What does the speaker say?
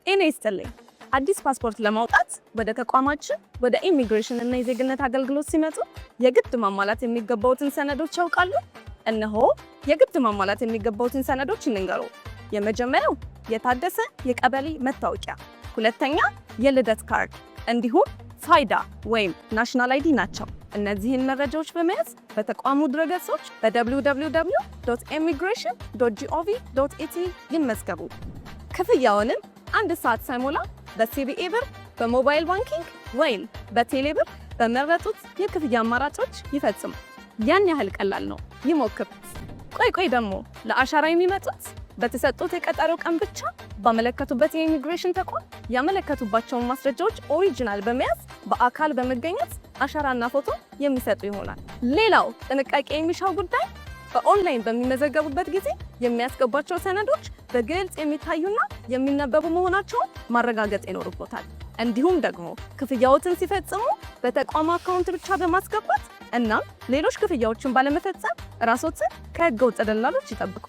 ጤና ይስጥልኝ። አዲስ ፓስፖርት ለማውጣት ወደ ተቋማችን ወደ ኢሚግሬሽን እና የዜግነት አገልግሎት ሲመጡ የግድ ማሟላት የሚገባውትን ሰነዶች ያውቃሉ? እነሆ የግድ ማሟላት የሚገባውትን ሰነዶች እንንገሩ። የመጀመሪያው የታደሰ የቀበሌ መታወቂያ፣ ሁለተኛ የልደት ካርድ እንዲሁም ፋይዳ ወይም ናሽናል አይዲ ናቸው። እነዚህን መረጃዎች በመያዝ በተቋሙ ድረገጾች www.immigration.gov.at ይመዝገቡ። ክፍያውንም 1 ሰዓት ሳይሞላ በሲቢኢ ብር፣ በሞባይል ባንኪንግ ወይም በቴሌ ብር በመረጡት የክፍያ አማራጮች ይፈጽሙ። ያን ያህል ቀላል ነው፣ ይሞክሩት። ቆይ ደግሞ ለአሻራ የሚመጡት በተሰጡት የቀጠሮ ቀን ብቻ ባመለከቱበት የኢሚግሬሽን ተቋም ያመለከቱባቸውን ማስረጃዎች ኦሪጂናል በመያዝ በአካል በመገኘት አሻራና ፎቶ የሚሰጡ ይሆናል። ሌላው ጥንቃቄ የሚሻው ጉዳይ በኦንላይን በሚመዘገቡበት ጊዜ የሚያስገቧቸው ሰነዶች በግልጽ የሚታዩና የሚነበቡ መሆናቸውን ማረጋገጥ ይኖርቦታል። እንዲሁም ደግሞ ክፍያዎትን ሲፈጽሙ በተቋሙ አካውንት ብቻ በማስገባት እና ሌሎች ክፍያዎችን ባለመፈጸም ራስዎትን ከህገ ወጥ ደላሎች ይጠብቁ።